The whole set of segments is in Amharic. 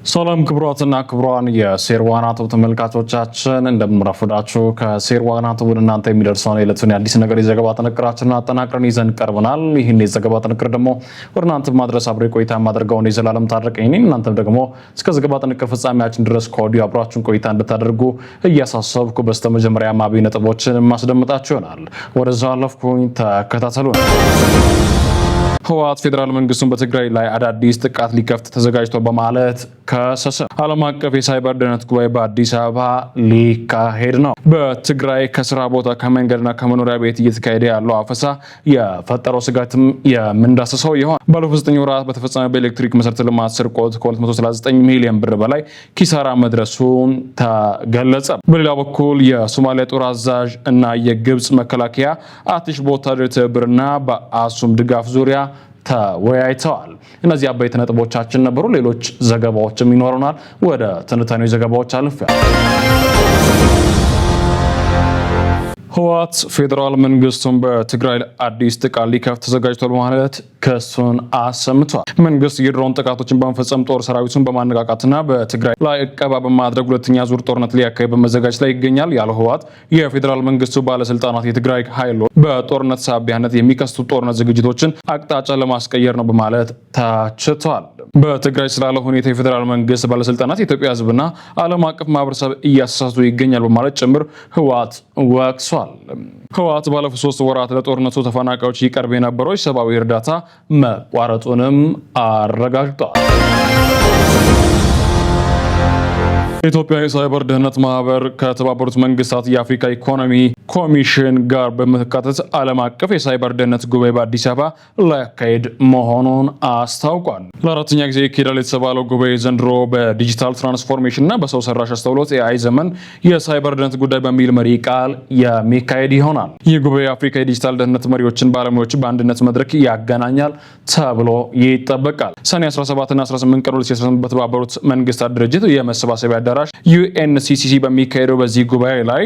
ሰላም ክቡራትና ክቡራን የሴርዋና ቶፕ ተመልካቾቻችን እንደምንረፍዳችሁ ከሴርዋና ቶፕ ወደ እናንተ የሚደርሰውን የዕለቱን አዲስ ነገር የዘገባ ጥንቅራችንን አጠናቅረን ይዘን ቀርበናል። ይህን የዘገባ ጥንቅር ደግሞ ወደ እናንተ ማድረስ አብሬ ቆይታ ማድረጋውን የዘላለም ታረቀኝ ነኝ። እናንተም ደግሞ እስከ ዘገባ ጥንቅር ፍጻሜያችን ድረስ ከወዲሁ አብራችሁን ቆይታ እንድታደርጉ እያሳሰብኩ በስተመጀመሪያ አማቢ ነጥቦችን ማስደምጣችሁ ይሆናል። ወደዛው አለፍኩኝ፣ ተከታተሉ። ህወሓት ፌዴራል መንግስቱን በትግራይ ላይ አዳዲስ ጥቃት ሊከፍት ተዘጋጅቶ በማለት ከሰሰ። ዓለም አቀፍ የሳይበር ደህንነት ጉባኤ በአዲስ አበባ ሊካሄድ ነው። በትግራይ ከስራ ቦታ ከመንገድና ከመኖሪያ ቤት እየተካሄደ ያለው አፈሳ የፈጠረው ስጋትም የምንዳስሰው ይሆን። ባለፉት 9 ወራት በተፈጸመ በኤሌክትሪክ መሰረተ ልማት ስርቆት ከ239 ሚሊዮን ብር በላይ ኪሳራ መድረሱን ተገለጸ። በሌላ በኩል የሶማሊያ ጦር አዛዥ እና የግብጽ መከላከያ አትሽ በወታደራዊ ትብብርና በአሱም ድጋፍ ዙሪያ ተወያይተዋል። እነዚህ አበይት ነጥቦቻችን ነበሩ። ሌሎች ዘገባዎችም ይኖሩናል። ወደ ትንታኔው ዘገባዎች አልፈናል። ህወሓት ፌዴራል መንግስቱን በትግራይ አዲስ ጥቃት ሊከፍት ተዘጋጅቷል በማለት ክሱን አሰምቷል። መንግስት የድሮን ጥቃቶችን በመፈጸም ጦር ሰራዊቱን በማነቃቃትና በትግራይ ላይ እቀባ በማድረግ ሁለተኛ ዙር ጦርነት ሊያካሂድ በመዘጋጀት ላይ ይገኛል ያለው ህወሓት የፌዴራል መንግስቱ ባለስልጣናት የትግራይ ኃይሎች በጦርነት ሳቢያነት የሚከሰቱ ጦርነት ዝግጅቶችን አቅጣጫ ለማስቀየር ነው በማለት ተችቷል። በትግራይ ስላለ ሁኔታ የፌዴራል መንግስት ባለስልጣናት የኢትዮጵያ ህዝብና ዓለም አቀፍ ማህበረሰብ እያሳሳቱ ይገኛል በማለት ጭምር ህወሓት ወቅሷል። ህወሓት ባለፉት 3 ወራት ለጦርነቱ ተፈናቃዮች ይቀርብ የነበረው የሰብአዊ እርዳታ መቋረጡንም አረጋግጧል። የኢትዮጵያ የሳይበር ደህንነት ማህበር ከተባበሩት መንግስታት የአፍሪካ ኢኮኖሚ ኮሚሽን ጋር በመካተት ዓለም አቀፍ የሳይበር ደህንነት ጉባኤ በአዲስ አበባ ሊያካሄድ መሆኑን አስታውቋል። ለአራተኛ ጊዜ ይካሄዳል የተባለው ጉባኤ ዘንድሮ በዲጂታል ትራንስፎርሜሽን እና በሰው ሰራሽ አስተውሎት ኤአይ ዘመን የሳይበር ደህንነት ጉዳይ በሚል መሪ ቃል የሚካሄድ ይሆናል። ይህ ጉባኤ የአፍሪካ የዲጂታል ደህንነት መሪዎችን፣ ባለሙያዎችን በአንድነት መድረክ ያገናኛል ተብሎ ይጠበቃል። ሰኔ 17 እና 18 ቀን 2018 በተባበሩት መንግስታት ድርጅት የመሰባሰቢያ አዳራሽ ዩኤንሲሲሲ በሚካሄደው በዚህ ጉባኤ ላይ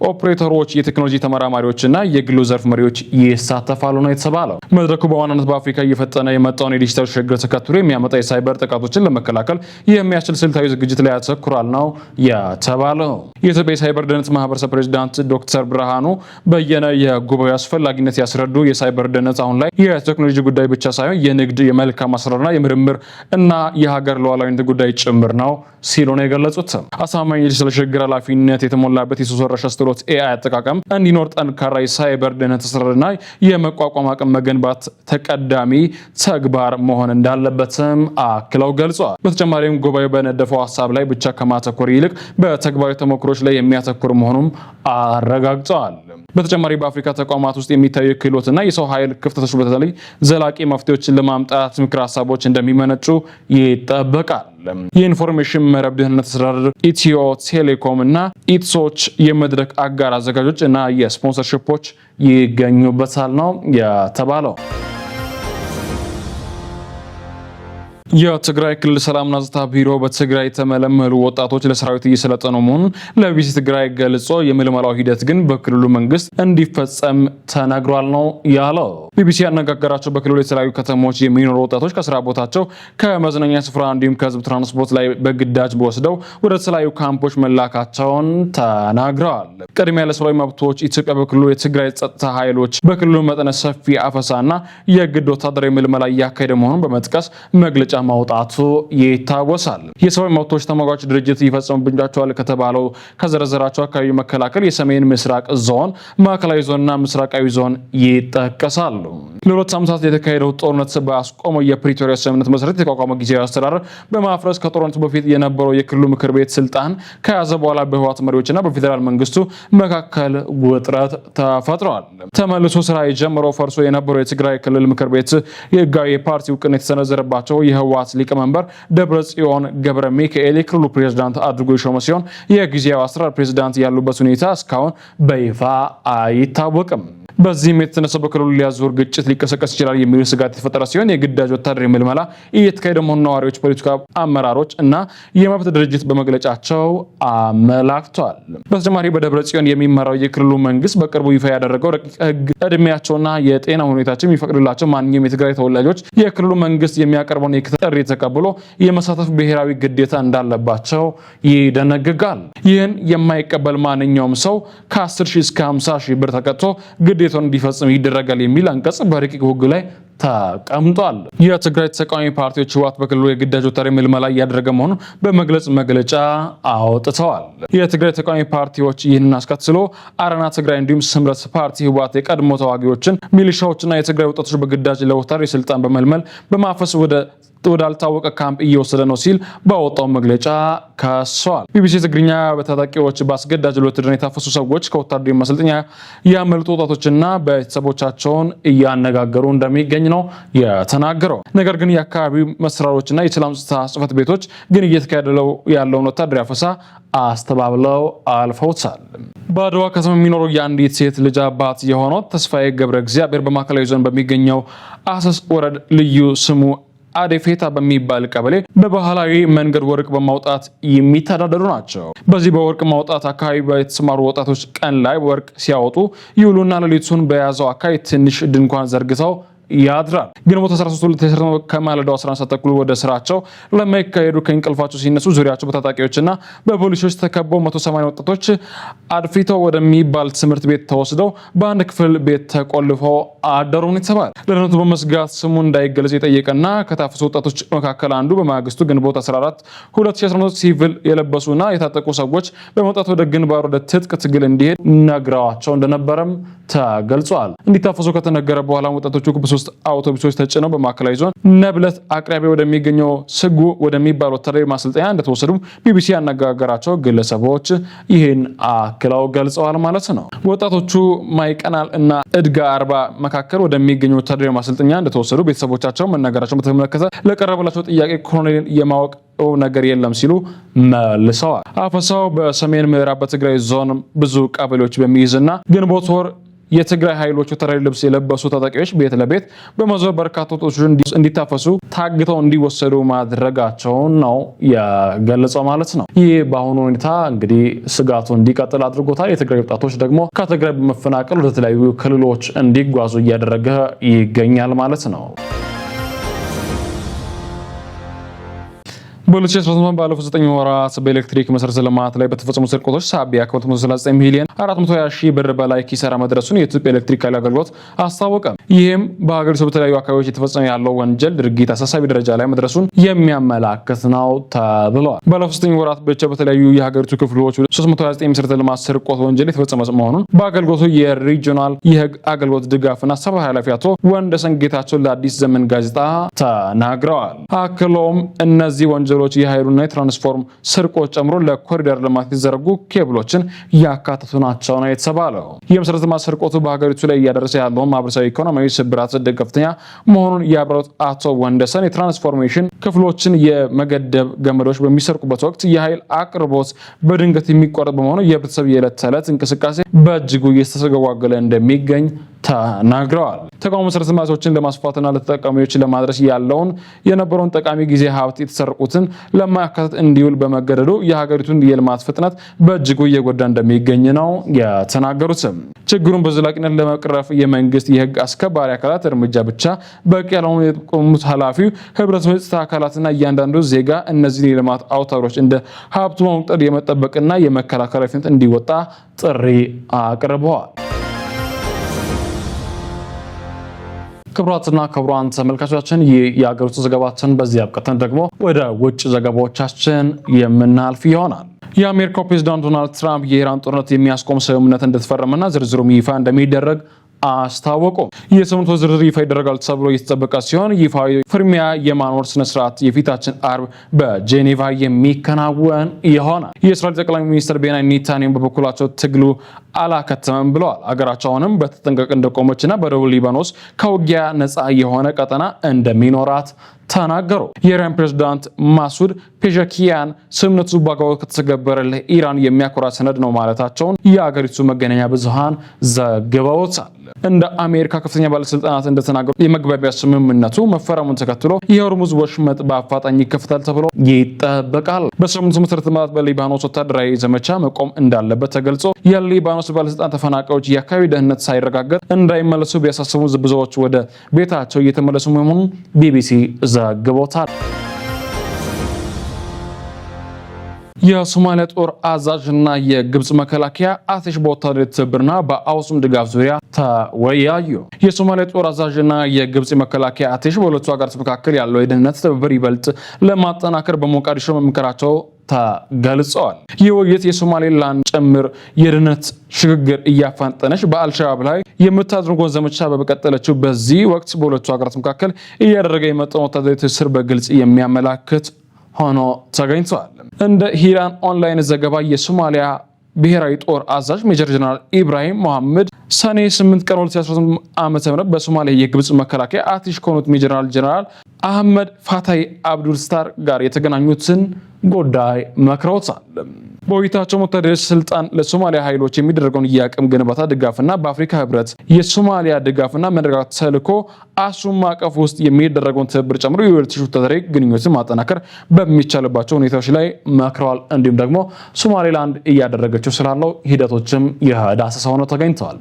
ኦፕሬተሮች፣ የቴክኖሎጂ ተመራማሪዎችና የግሉ ዘርፍ መሪዎች ይሳተፋሉ ነው የተባለው። መድረኩ በዋናነት በአፍሪካ እየፈጠነ የመጣውን የዲጂታል ሽግግር ተከትሎ የሚያመጣ የሳይበር ጥቃቶችን ለመከላከል የሚያስችል ስልታዊ ዝግጅት ላይ ያተኩራል ነው የተባለው። የኢትዮጵያ የሳይበር ደህንነት ማህበረሰብ ፕሬዚዳንት ዶክተር ብርሃኑ በየነ የጉባኤው አስፈላጊነት ያስረዱ የሳይበር ደህንነት አሁን ላይ የቴክኖሎጂ ጉዳይ ብቻ ሳይሆን የንግድ፣ የመልካም አሰራርና የምርምር እና የሀገር ሉዓላዊነት ጉዳይ ጭምር ነው ሲሉ ነው የገለጹት። አሳማኝ የዲጂታል ሽግግር ኃላፊነት የተሞላበት የሰው ሰራሽ አስተውሎት ኤአይ አጠቃቀም እንዲኖር ጠንካራ የሳይበር ደህንነት አሰራርና የመቋቋም አቅም መገንባት ተቀዳሚ ተግባር መሆን እንዳለበትም አክለው ገልጸዋል። በተጨማሪም ጉባኤው በነደፈው ሀሳብ ላይ ብቻ ከማተኮር ይልቅ በተግባራዊ ተሞክሮች ላይ የሚያተኩር መሆኑም አረጋግጠዋል። በተጨማሪ በአፍሪካ ተቋማት ውስጥ የሚታዩ የክህሎትና የሰው ኃይል ክፍተቶች በተለይ ዘላቂ መፍትሄዎችን ለማምጣት ምክር ሀሳቦች እንደሚመነጩ ይጠበቃል። የኢንፎርሜሽን መረብ ደህንነት አስተዳደር፣ ኢትዮ ቴሌኮም እና ኢትሶች የመድረክ አጋር አዘጋጆች እና የስፖንሰርሺፖች ይገኙበታል ነው የተባለው። የትግራይ ክልል ሰላምና ጸጥታ ቢሮ በትግራይ የተመለመሉ ወጣቶች ለሰራዊት እየሰለጠኑ መሆኑን ለቢቢሲ ትግራይ ገልጾ የምልመላው ሂደት ግን በክልሉ መንግስት እንዲፈጸም ተነግሯል ነው ያለው። ቢቢሲ ያነጋገራቸው በክልሉ የተለያዩ ከተሞች የሚኖሩ ወጣቶች ከስራ ቦታቸው፣ ከመዝናኛ ስፍራ እንዲሁም ከህዝብ ትራንስፖርት ላይ በግዳጅ በወስደው ወደ ተለያዩ ካምፖች መላካቸውን ተናግረዋል። ቅድሚያ ለሰብአዊ መብቶች ኢትዮጵያ በክልሉ የትግራይ ጸጥታ ኃይሎች በክልሉ መጠነ ሰፊ አፈሳና የግድ ወታደራዊ ምልመላ እያካሄደ መሆኑን በመጥቀስ መግለጫ ማውጣቱ ይታወሳል። የሰብአዊ መብቶች ተሟጋች ድርጅት ይፈጸምብኛቸዋል ከተባለው ከዘረዘራቸው አካባቢ መከላከል የሰሜን ምስራቅ ዞን፣ ማዕከላዊ ዞንና ምስራቃዊ ዞን ይጠቀሳሉ። ለ2 ዓመታት የተካሄደው ጦርነት በአስቆመው የፕሪቶሪያ ስምምነት መሰረት የተቋቋመ ጊዜያዊ አስተዳደር በማፍረስ ከጦርነቱ በፊት የነበረው የክልሉ ምክር ቤት ስልጣን ከያዘ በኋላ በህወሓት መሪዎችና በፌዴራል መንግስቱ መካከል ውጥረት ተፈጥሯል። ተመልሶ ስራ የጀመረው ፈርሶ የነበረው የትግራይ ክልል ምክር ቤት የህጋዊ የፓርቲ እውቅና የተሰነዘረባቸው የህወሓት ሊቀመንበር ደብረጽዮን ገብረ ሚካኤል የክልሉ ፕሬዝዳንት አድርጎ የሾመ ሲሆን የጊዜያዊ አስተዳደር ፕሬዝዳንት ያሉበት ሁኔታ እስካሁን በይፋ አይታወቅም። በዚህም የተነሳ በክልሉ ሊያዞር ግጭት ሊቀሰቀስ ይችላል የሚል ስጋት የተፈጠረ ሲሆን የግዳጅ ወታደራዊ ምልመላ እየተካሄደ መሆኑን ነዋሪዎች፣ ፖለቲካ አመራሮች እና የመብት ድርጅት በመግለጫቸው አመላክተዋል። በተጨማሪ በደብረ ጽዮን የሚመራው የክልሉ መንግስት በቅርቡ ይፋ ያደረገው ረቂቅ ህግ እድሜያቸውና የጤና ሁኔታቸው የሚፈቅድላቸው ማንኛውም የትግራይ ተወላጆች የክልሉ መንግስት የሚያቀርበውን ጥሪ ተቀብሎ የመሳተፍ ብሔራዊ ግዴታ እንዳለባቸው ይደነግጋል። ይህን የማይቀበል ማንኛውም ሰው ከ10,000 እስከ 50,000 ብር ተቀጥቶ ግዴታውን እንዲፈጽም ይደረጋል የሚል አንቀጽ በረቂቅ ሕጉ ላይ ተቀምጧል። የትግራይ ተቃዋሚ ፓርቲዎች ህወሓት በክልሉ የግዳጅ ወታደራዊ ምልመላ እያደረገ መሆኑን በመግለጽ መግለጫ አውጥተዋል። የትግራይ ተቃዋሚ ፓርቲዎች ይህንን አስከትሎ አረና ትግራይ እንዲሁም ስምረት ፓርቲ ህወሓት የቀድሞ ተዋጊዎችን፣ ሚሊሻዎችና የትግራይ ወጣቶች በግዳጅ ለወታደራዊ ስልጣን በመልመል በማፈስ ወዳልታወቀ ካምፕ እየወሰደ ነው ሲል ባወጣው መግለጫ ከሷል። ቢቢሲ ትግርኛ በታጣቂዎች በአስገዳጅ ለውትድርና የታፈሱ ሰዎች ከወታደራዊ ማሰልጠኛ ያመለጡ ወጣቶችና ቤተሰቦቻቸውን እያነጋገሩ እንደሚገኝ ነው የተናገረው። ነገር ግን የአካባቢው መስራሮችና የሰላም ጽሕፈት ቤቶች ግን እየተካሄደ ያለውን ወታደራዊ አፈሳ አስተባብለው አልፈውታል። በአድዋ ከተማ የሚኖረው የአንዲት ሴት ልጅ አባት የሆነው ተስፋዬ ገብረ እግዚአብሔር በማዕከላዊ ዞን በሚገኘው አሰስ ወረድ ልዩ ስሙ አዴፌታ በሚባል ቀበሌ በባህላዊ መንገድ ወርቅ በማውጣት የሚተዳደሩ ናቸው። በዚህ በወርቅ ማውጣት አካባቢ የተሰማሩ ወጣቶች ቀን ላይ ወርቅ ሲያወጡ ይውሉና ሌሊቱን በያዘው አካባቢ ትንሽ ድንኳን ዘርግተው ያድራል። ግንቦት 13 ከማለዳው 11 ሰዓት ተኩል ወደ ስራቸው ለማይካሄዱ ከእንቅልፋቸው ሲነሱ ዙሪያቸው በታጣቂዎችና በፖሊሶች ተከበው 180 ወጣቶች አድፊተው ወደሚባል ትምህርት ቤት ተወስደው በአንድ ክፍል ቤት ተቆልፈው አደሩን ይተባል። ለደህንነቱ በመስጋት ስሙ እንዳይገለጽ የጠየቀና ከታፈሱ ወጣቶች መካከል አንዱ በማግስቱ ግንቦት 14 2015 ሲቪል የለበሱና የታጠቁ ሰዎች በመውጣት ወደ ግንባር ወደ ትጥቅ ትግል እንዲሄድ ነግረዋቸው እንደነበረም ተገልጿል። እንዲታፈሱ ከተነገረ በኋላ ወጣቶቹ በሶስት አውቶቡሶች ተጭነው በማዕከላዊ ዞን ነብለት አቅራቢያ ወደሚገኘው ስጉ ወደሚባል ወታደራዊ ማሰልጠኛ እንደተወሰዱ ቢቢሲ ያነጋገራቸው ግለሰቦች ይህን አክለው ገልጸዋል ማለት ነው። ወጣቶቹ ማይቀናል እና እድጋ አርባ መካከል ወደሚገኘው ወታደራዊ ማሰልጠኛ እንደተወሰዱ ቤተሰቦቻቸው መናገራቸውን በተመለከተ ለቀረበላቸው ጥያቄ ኮሎኔል የማወቅ ነገር የለም ሲሉ መልሰዋል። አፈሳው በሰሜን ምዕራብ በትግራይ ዞን ብዙ ቀበሌዎች በሚይዝና ግንቦት ወር የትግራይ ኃይሎች ወታደራዊ ልብስ የለበሱ ታጣቂዎች ቤት ለቤት በመዞር በርካታ ወጣቶች እንዲታፈሱ ታግተው እንዲወሰዱ ማድረጋቸውን ነው የገለጸው ማለት ነው። ይህ በአሁኑ ሁኔታ እንግዲህ ስጋቱ እንዲቀጥል አድርጎታል። የትግራይ ወጣቶች ደግሞ ከትግራይ በመፈናቀል ወደ ተለያዩ ክልሎች እንዲጓዙ እያደረገ ይገኛል ማለት ነው። በ2018 ባለፉት 9 ወራት በኤሌክትሪክ መሰረተ ልማት ላይ በተፈጸሙ ስርቆቶች ሳቢያ ከ139 ሚሊዮን 420 ሺህ ብር በላይ ኪሳራ መድረሱን የኢትዮጵያ ኤሌክትሪክ ኃይል አገልግሎት አስታወቀ። ይህም በሀገሪቱ በተለያዩ አካባቢዎች የተፈጸመ ያለው ወንጀል ድርጊት አሳሳቢ ደረጃ ላይ መድረሱን የሚያመላክት ነው ተብሏል። ባለፉት 9 ወራት ብቻ በተለያዩ የሀገሪቱ ክፍሎች 329 መሰረተ ልማት ስርቆት ወንጀል የተፈጸመ መሆኑን በአገልግሎቱ የሪጂናል የህግ አገልግሎት ድጋፍና ሰባ ኃላፊ አቶ ወንደሰን ጌታቸው ለአዲስ ዘመን ጋዜጣ ተናግረዋል። አክለውም እነዚህ ወንጀል የኃይሉና የትራንስፎርም ስርቆት ጨምሮ ለኮሪደር ልማት የተዘረጉ ኬብሎችን ያካተቱ ናቸው ነው የተባለው። የመሰረተ ልማት ስርቆቱ በሀገሪቱ ላይ እያደረሰ ያለውን ማህበረሰባዊ ኢኮኖሚያዊ ስብራት ከፍተኛ መሆኑን ያብራሩት አቶ ወንደሰን የትራንስፎርሜሽን ክፍሎችን የመገደብ ገመዶች በሚሰርቁበት ወቅት የኃይል አቅርቦት በድንገት የሚቋረጥ በመሆኑ የህብረተሰብ የዕለት ተዕለት እንቅስቃሴ በእጅጉ እየተስተጓጎለ እንደሚገኝ ተናግረዋል። ተቋሙ መሰረተ ልማቶችን ለማስፋትና ለተጠቃሚዎች ለማድረስ ያለውን የነበረውን ጠቃሚ ጊዜ ሀብት የተሰረቁትን ለማካተት እንዲውል በመገደዱ የሀገሪቱን የልማት ፍጥነት በእጅጉ እየጎዳ እንደሚገኝ ነው የተናገሩት። ችግሩን በዘላቂነት ለመቅረፍ የመንግስት የህግ አስከባሪ አካላት እርምጃ ብቻ በቂ ያለውን የጠቆሙት ኃላፊው ህብረተሰብ የጸጥታ አካላትና እያንዳንዱ ዜጋ እነዚህን የልማት አውታሮች እንደ ሀብቱ መቁጠር የመጠበቅና የመከላከል ኃላፊነት እንዲወጣ ጥሪ አቅርበዋል። ክቡራትና ክቡራን ተመልካቾቻችን ይህ የአገር ውስጥ ዘገባችን በዚህ አብቅተን ደግሞ ወደ ውጭ ዘገባዎቻችን የምናልፍ ይሆናል። የአሜሪካው ፕሬዝዳንት ዶናልድ ትራምፕ የኢራን ጦርነት የሚያስቆም ስምምነት እንደተፈረመና ዝርዝሩም ይፋ እንደሚደረግ አስታወቁ። የስምምነቱ ዝርዝር ይፋ ይደረጋል ተብሎ እየተጠበቀ ሲሆን ይፋዊ ፍርሚያ የማኖር ስነስርዓት የፊታችን አርብ በጄኔቫ የሚከናወን ይሆናል። የእስራኤል ጠቅላይ ሚኒስትር ቤንያሚን ኔታንያሁ በበኩላቸው ትግሉ አላከተመም ብለዋል። አገራቸው አሁንም በተጠንቀቅ እንደቆመችና በደቡብ ሊባኖስ ከውጊያ ነፃ የሆነ ቀጠና እንደሚኖራት ተናገሩ። የኢራን ፕሬዝዳንት ማሱድ ፔዠኪያን ስምምነቱ በአግባቡ ከተተገበረ ለኢራን የሚያኮራ ሰነድ ነው ማለታቸውን የአገሪቱ መገናኛ ብዙሃን ዘግበውታል። እንደ አሜሪካ ከፍተኛ ባለስልጣናት እንደተናገሩ የመግባቢያ ስምምነቱ መፈረሙን ተከትሎ የሆርሙዝ ወሽመጥ በአፋጣኝ ይከፈታል ተብሎ ይጠበቃል። በስምምነቱ መሰረት በሊባኖስ ወታደራዊ ዘመቻ መቆም እንዳለበት ተገልጾ የሊባኖስ ባለስልጣን ተፈናቃዮች የአካባቢ ደህንነት ሳይረጋገጥ እንዳይመለሱ ቢያሳስቡ ብዙዎች ወደ ቤታቸው እየተመለሱ መሆኑን ቢቢሲ ዘግቦታል። የሶማሊያ ጦር አዛዥና የግብጽ መከላከያ አትሽ በወታደራዊ ትብብርና በአውሱም ድጋፍ ዙሪያ ተወያዩ። የሶማሊያ ጦር አዛዥና የግብጽ መከላከያ አትሽ በሁለቱ ሀገራት መካከል ያለው የደህንነት ትብብር ይበልጥ ለማጠናከር በሞቃዲሾ መምከራቸው ተገልጸዋል። ይህ ውይይት የሶማሌላንድ ጭምር የደህንነት ሽግግር እያፋጠነች በአልሸባብ ላይ የምታደርገውን ዘመቻ በቀጠለችው በዚህ ወቅት በሁለቱ ሀገራት መካከል እያደረገ የመጣውን ወታደራዊ ትስስር በግልጽ የሚያመላክት ሆኖ ተገኝቷል። እንደ ሂራን ኦንላይን ዘገባ የሶማሊያ ብሔራዊ ጦር አዛዥ ሜጀር ጀነራል ኢብራሂም መሐመድ ሰኔ 8 ቀን 2018 ዓ.ም በሶማሊያ የግብጽ መከላከያ አትሽ ከሆኑት ሜጀር ጀነራል አህመድ ፋታይ አብዱል ስታር ጋር የተገናኙትን ጉዳይ መክረውታል። በውይይታቸው ወታደራዊ ስልጣን ለሶማሊያ ኃይሎች የሚደረገውን የአቅም ግንባታ ድጋፍና በአፍሪካ ህብረት የሶማሊያ ድጋፍና መረጋጋት ተልዕኮ አሱም ማዕቀፍ ውስጥ የሚደረገውን ትብብር ጨምሮ የሁለትዮሽ ወታደራዊ ግንኙነትን ማጠናከር በሚቻልባቸው ሁኔታዎች ላይ መክረዋል። እንዲሁም ደግሞ ሶማሌላንድ እያደረገችው ስላለው ሂደቶችም የዳሰሳ ሆነው ተገኝተዋል።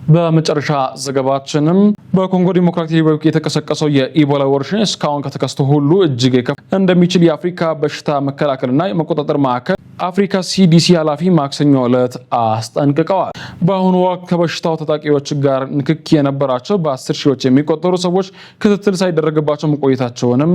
በመጨረሻ ዘገባችንም በኮንጎ ዲሞክራቲክ ሪፐብሊክ የተቀሰቀሰው የኢቦላ ወረርሽኝ እስካሁን ከተከሰተ ሁሉ እጅግ የከፋ እንደሚችል የአፍሪካ በሽታ መከላከልና የመቆጣጠር ማዕከል አፍሪካ ሲዲሲ ኃላፊ ማክሰኞ ዕለት አስጠንቅቀዋል። በአሁኑ ወቅት ከበሽታው ተጠቂዎች ጋር ንክኪ የነበራቸው በ10 ሺዎች የሚቆጠሩ ሰዎች ክትትል ሳይደረግባቸው መቆየታቸውንም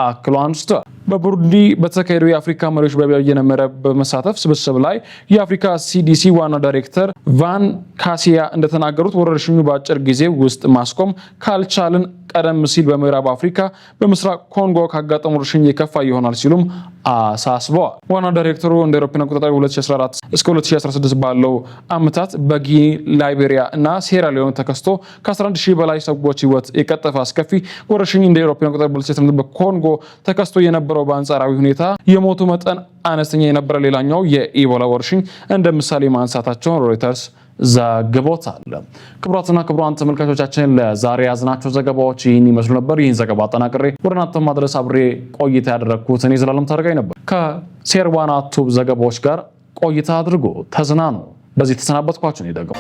አክሎ አንስተዋል። በቡሩንዲ በተካሄደው የአፍሪካ መሪዎች በበይነ መረብ በመሳተፍ ስብስብ ላይ የአፍሪካ ሲዲሲ ዋና ዳይሬክተር ቫን ካሲያ እንደተናገሩት ወረርሽኙ በአጭር ጊዜ ውስጥ ማስቆም ካልቻልን ቀደም ሲል በምዕራብ አፍሪካ በምስራቅ ኮንጎ ካጋጠሙ ወረርሽኝ የከፋ ይሆናል ሲሉም አሳስበዋል። ዋና ዳይሬክተሩ እንደ አውሮፓውያን አቆጣጠር 2014 እስከ 2016 ባለው ዓመታት በጊኒ፣ ላይቤሪያ እና ሴራሊዮን ተከስቶ ከ11000 በላይ ሰዎች ህይወት የቀጠፈ አስከፊ ወረርሽኝ እንደ አውሮፓውያን አቆጣጠር 2018 በኮንጎ ተከስቶ የነበረው በአንጻራዊ ሁኔታ የሞቱ መጠን አነስተኛ የነበረ ሌላኛው የኢቦላ ወረርሽኝ እንደ ምሳሌ ማንሳታቸውን ሮይተርስ ዘግቦታል። ክቡራትና ክቡራን ተመልካቾቻችን ለዛሬ ያዝናቸው ዘገባዎች ይህን ይመስሉ ነበር። ይህን ዘገባ አጠናቅሬ ወደ እናንተ ማድረስ አብሬ ቆይታ ያደረግኩት እኔ ዘላለም ታደርጋይ ነበር። ከሴርባና ቱብ ዘገባዎች ጋር ቆይታ አድርጎ ተዝናኑ። በዚህ ተሰናበትኳችሁ። እኔ ደግሞ